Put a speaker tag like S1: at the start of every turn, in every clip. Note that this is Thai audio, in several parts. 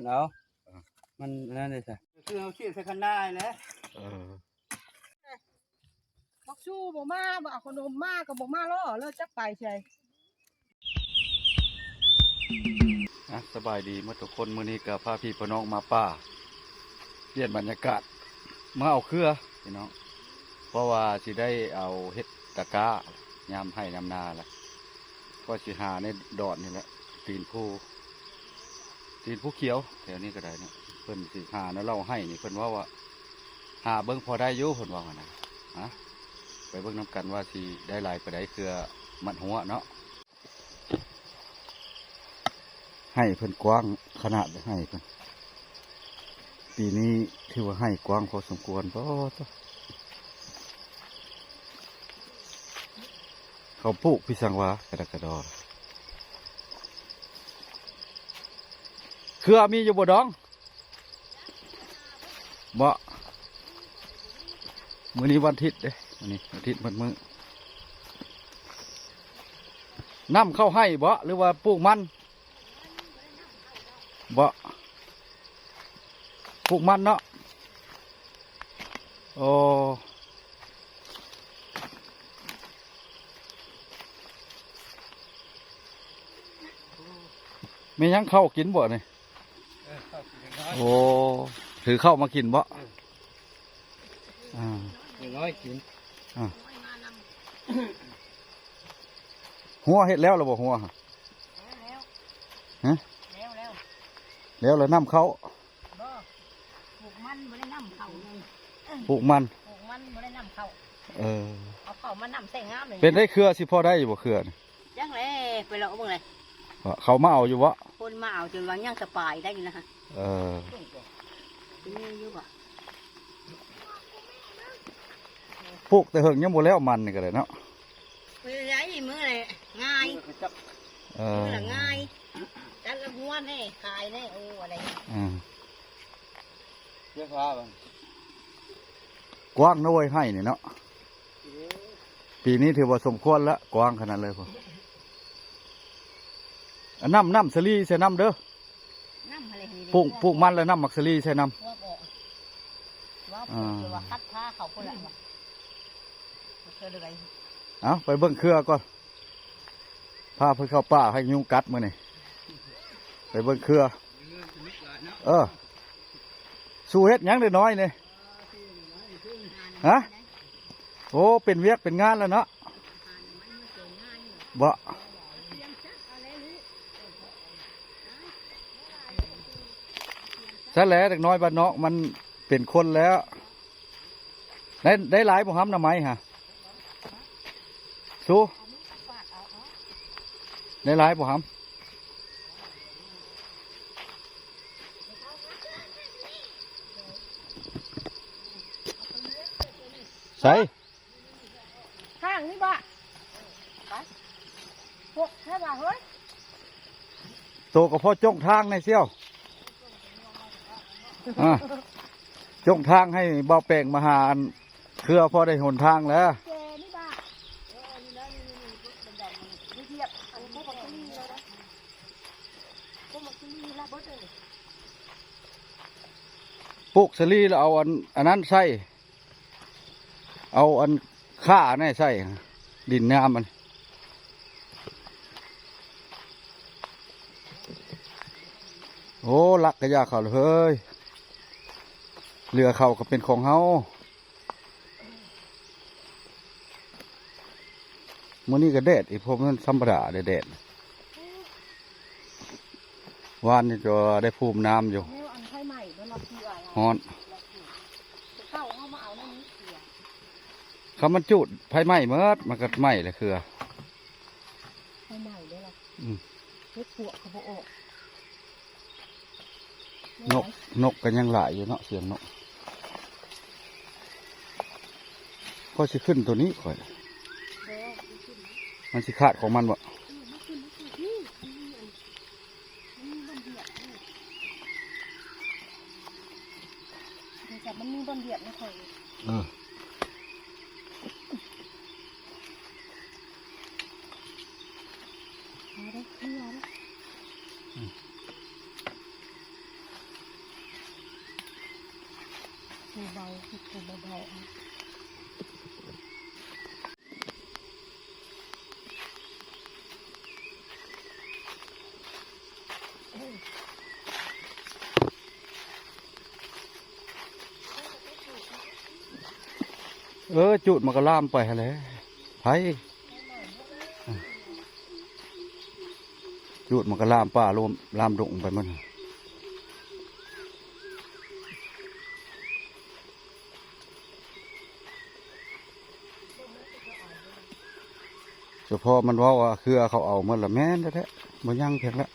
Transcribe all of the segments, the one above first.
S1: ขึ้นเอามันนั่นเลยสิคือเอาชีสใส่ขันได้แล้ว
S2: บักชูบ่มาบ่เอาขนมมาก็บ่มาล้อเลิกจักไปใช่
S3: สบายดีเมื่อทุกคนมื้อนี้กับพาพี่พี่น้องมาป่าเปลี่ยนบรรยากาศมาเอาเครือพี่น้องเพราะว่าสิได้เอาเห็ดตะกร้ายามให้ยามนาแหละก็สิหาในดอนนี่แหละตีนผู้เขียวแถวนี้ก็ได้เนี่ยเพิ่นสิหาแล้วเราให้นี่เพิ่นว่าหาเบิ้งพอได้อยู่เพิ่นว่านะไปเบิ้งน้ำกันว่าสิได้หลายไปได้เครือมัดหัวเนาะให้เพิ่นกว้างขนาดให้เพิ่นปีนี้ถือว่าให้กว้างพอสมควรเพราะเขาปลูกพิสังวากระดอเครือมีอยู่บ่ดองบ่มื้อนี้วันอาทิตย์เด้มื้อนี้วันอาทิตย์มื้อน้ำเข้าให้บ่หรือว่าปลูกมันบ่ปลูกมันเนาะโอ้ไม่ยังเข้ากินบ่เนี่ยโอ้ถือเข้ามากินบ่
S1: น้อยกิน
S3: หัวเห็ดแล้วหรือบ่หัวฮะแล้วน้ำเขา
S2: ปลูกมันบ่ได้น้ำเข้าเลย
S3: ปลูกมัน
S2: บ่ได้น้ำเข้าเอาเข้ามาน้ำใส่งามเลย
S3: เป็นได้เครือสิพอได้อยู่บ่เครือนี่
S2: จังเลยไปเลาะบ่เลย
S3: เขามาเอาอยู่วะ
S2: คนมาเอาจนว่ายังสบายได้อยู่นะฮะนี่อยู่บ่
S3: ปลูกแต่เหิงยังบ่แล้วมันนี่ก็เลยเนาะ
S2: ไปไหนมื้อเลยง่ายมื้อละง่ายจัดละหัวแน่ขายแน่โอ้อะไร
S1: เยอะฟ้าบ้าง
S3: กว้างน้อยให้นี่เนาะปีนี้ถือว่าสมควรละกว้างขนาดเลยพ่อน้ำสลีใส่น้ำเด้อปลูกมันแล้วน้ำมักสลีใส่น้ำ
S2: ว่าคัดผ้าเขาคนละ
S3: เอาไปเบิ่งเครือก่อนพาเพื่อเข้าป่าให้ยุงกัดมื้อนี่ไปเบิ่งเครือสู้เฮ็ดยังได้น้อยเนี่ยฮะโอ้เป็นเวียกเป็นงานแล้วเนาะบ่ใช่แล้วเด็กน้อยบ้านนอกมันเป็นคนแล้วได้หลายบ่ฮัมน้ำไม้ฮะสู้ได้หลายบ่ฮัมใส่
S2: ข้างนี่บ่พวกแค่บ่เฮ้ย
S3: โตกับพ่อจ้องทางในเซี่ยวจ้องทางให้เบาแปลงมาหาเครือพอได้หนทางแล้วปลูกสลีแล้วเอาอันนั้นใส่เอาอันข้าแน่ใส่ดินน้ำมันโอ้ลักกระยาเขาเลยเฮ้ยเรือเขาก็เป็นของเฮามื้อนี้ก็แดดอีกพวกนั้นธรรมดาแดดวานนี่ก็ได้ภูมิน้ำอยู่ฮ้อนเขามันจุดไฟไหม้เมื่อมันก็ไหม้เลยคือ
S2: ไฟไหม้เลยล่ะเฮ็ดปวกเขาบ่ออก
S3: นกกันยังหลายอยู่เนาะเสียงนกก็จะขึ้นตัวนี้ก่อนมันสิขาดของมันบ่
S2: มันมีบนเดียดนะคอย เบาคือเบา
S3: จุดมันก็ล่ามไปอะไรไผจุดมันก็ล่ามป่ารวมล่ามดงไปมันเฉพาะมันว่าคือเขาเอามันละแม่นแท้ๆมันยังเพียงละ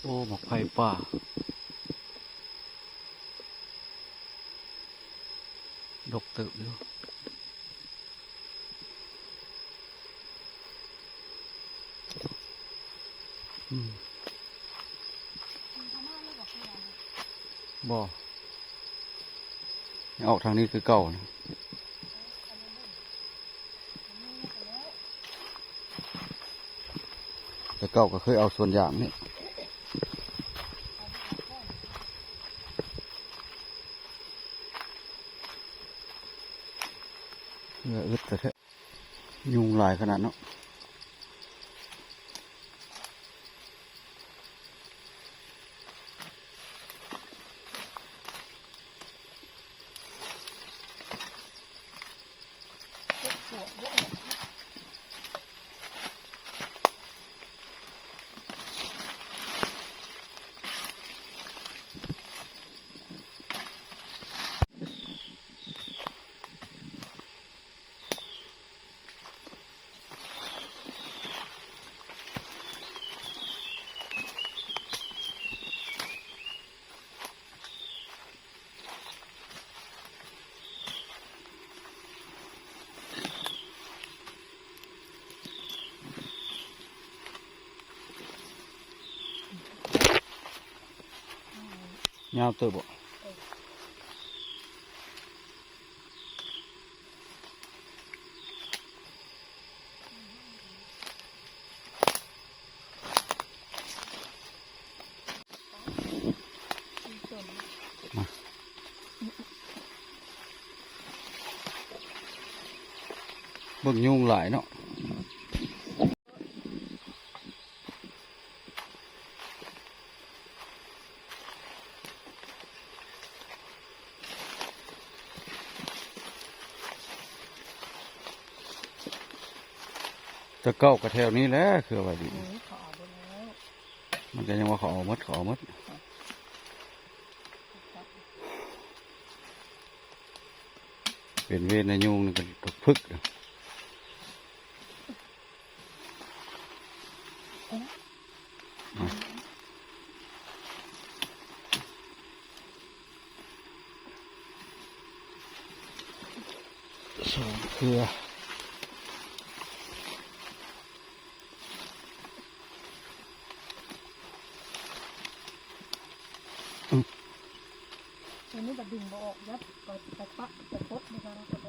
S3: โอ้หมกไผ่ป่าดกตึกอยู่บ่ออกทางนี้คือเก่านะแต่เก่าก็เคยเอาส่วนอย่างนี่อึดแต่แท้ยุงหลายขนาดเนาะยาวเติบบ่เบิ่งยุงหลายเนาะจะเก้ากระแถวนี้แหละคืออะไรดีมันก็ยังว่าเขาเอามัดเป็นเวรในยุงนี่ก็ตกพึกสองเครือ
S2: อันนี้แบบดึงบ่ออกยัดไปปักไปพดนะคะเราก็เ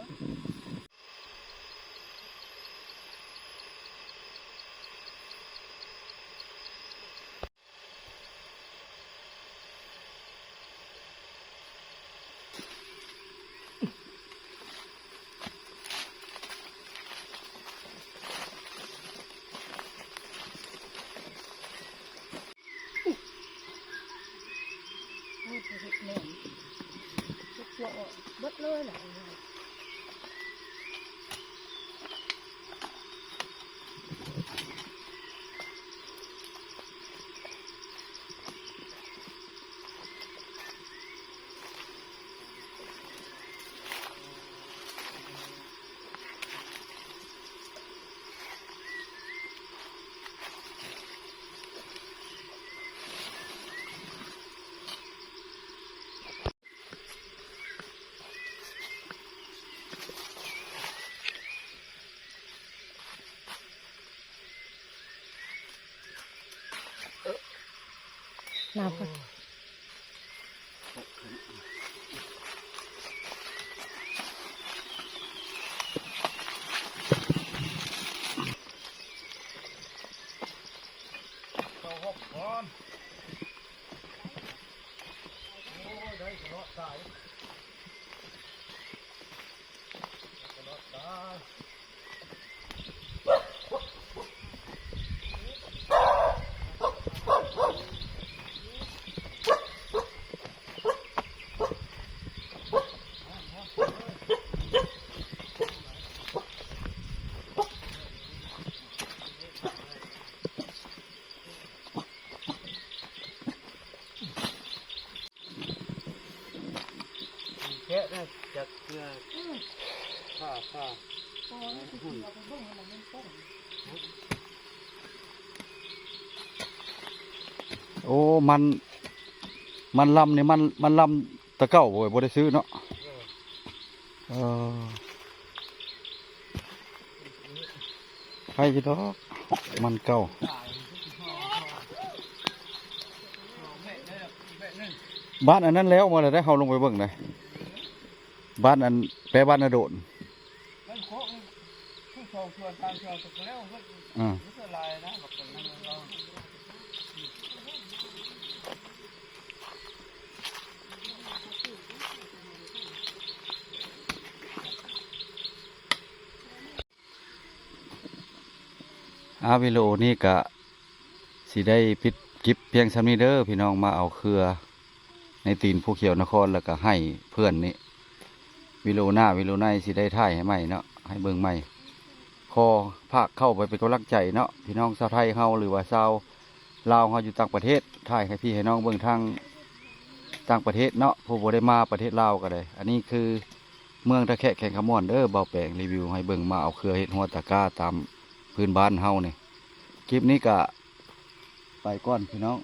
S2: บิดเลยแหละ น้ำ
S3: หกก่อนโอ้ยได้ตลอดสายตลอดสาย
S1: แค่นั้นจากเกลือข้า
S3: โอ้มันลำนี่มันลำตะเก้าบ่ได้ซื้อเนาะใครจะดอกมันเก่าบ้านอันนั้นแล้วมาเลยได้เขาลงไปเบิ่งเลยบ้านอันแปลบ้านนาโดน
S1: มันโค้งคือสองส่วนสามส่วนตกแล้วมันก็ลายนะแบบนั้นเรา
S3: วิโลนี่กะสิได้ปิดกิบเพียงซ้ำนี้เด้อพี่น้องมาเอาเครือในตีนผู้เขียวนครแล้วก็ให้เพื่อนนี่วิโลหน้าวิโลในสิได้ถ่ายให้ใหม่เนาะให้เบิ่งใหม่คอภาคเข้าไปเป็นกำลังใจเนาะพี่น้องชาวไทยเฮาหรือว่าชาวลาวเฮาอยู่ต่างประเทศถ่ายให้พี่ให้น้องเบิ่งทางต่างประเทศเนาะผู้บ่ได้มาประเทศลาวก็ได้อันนี้คือเมืองตะแคะแข่งขมวนเด้อเบาแปลงรีวิวให้เบิ่งมาเอาเครือเห็ดหัวตะกร้าตามพื้นบ้านเฮานี่คลิปนี้ก็ไปก่อนพี่น้อง